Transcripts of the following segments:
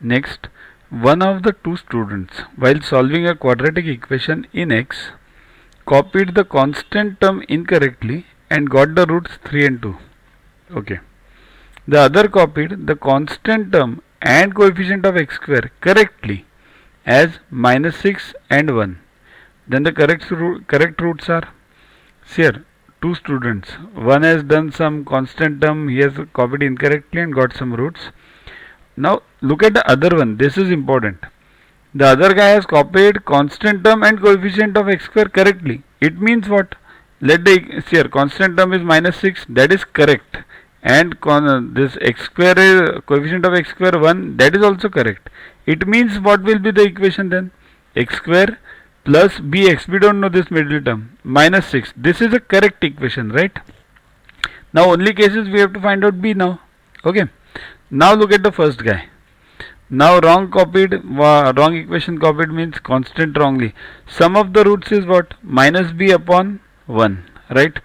Next, one of the two students, while solving a quadratic equation in x, copied the constant term incorrectly and got the roots 3 and 2. Okay. The other copied the constant term and coefficient of x square correctly as minus 6 and 1. Then the correct roots are, here, two students. One has done some constant term, he has copied incorrectly and got some roots. Now look at the other one, this is important. The other guy has copied constant term and coefficient of x square correctly. It means what? Let the here constant term is minus 6, that is correct, and this x square is coefficient of x square 1, that is also correct. It means what will be the equation then? X square plus bx, we don't know this middle term, minus 6. This is a correct equation, right? Now only cases we have to find out b now. Okay. Now look at the first guy. Now wrong equation copied means constant wrongly. Sum of the roots is what? Minus b upon 1, right?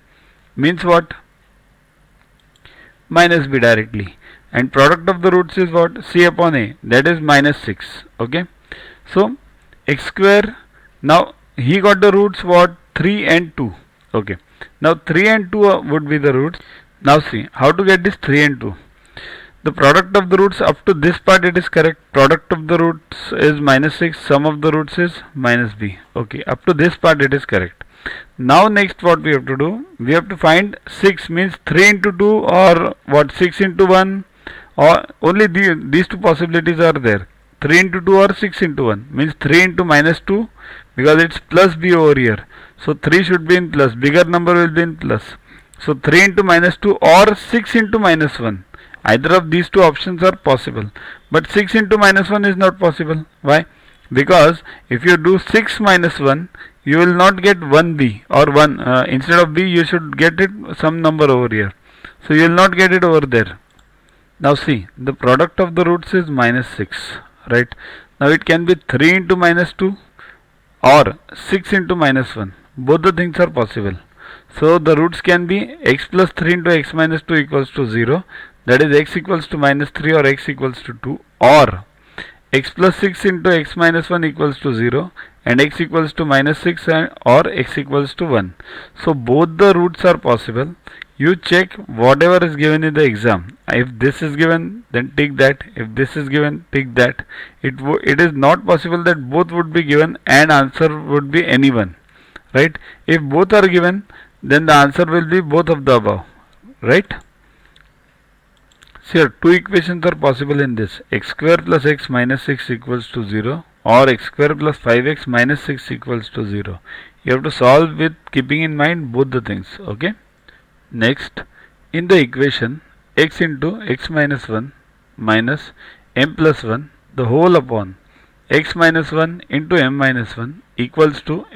Means what? Minus b directly. And product of the roots is what? C upon a, that is minus 6. Okay. So x square, now he got the roots what? 3 and 2. Okay. Now 3 and 2 would be the roots. Now see how to get this 3 and 2. The product of the roots up to this part it is correct. Product of the roots is minus 6. Sum of the roots is minus b. Okay. Up to this part it is correct. Now next what we have to do? We have to find 6 means 3 into 2 or what? 6 into 1 or only these two possibilities are there. 3 into 2 or 6 into 1 means 3 into minus 2 because it's plus b over here. So 3 should be in plus. Bigger number will be in plus. So 3 into minus 2 or 6 into minus 1. Either of these two options are possible, but 6 into minus 1 is not possible. Why? Because if you do 6 minus 1, you will not get 1b or 1. Instead of b, you should get it some number over here. So you will not get it over there. Now see, the product of the roots is minus 6, right? Now it can be 3 into minus 2 or 6 into minus 1. Both the things are possible. So the roots can be x plus 3 into x minus 2 equals to 0. That is x equals to minus 3 or x equals to 2, or x plus 6 into x minus 1 equals to 0 and x equals to minus 6 or x equals to 1. So both the roots are possible. You check whatever is given in the exam. If this is given, then tick that. If this is given, tick that. It is not possible that both would be given and answer would be any one, right? If both are given, then the answer will be both of the above, right? Here two equations are possible in this. X square plus x minus 6 equals to 0 or x square plus 5x minus 6 equals to 0. You have to solve with keeping in mind both the things. Okay. Next, in the equation x into x minus 1 minus m plus 1 the whole upon x minus 1 into m minus 1 equals to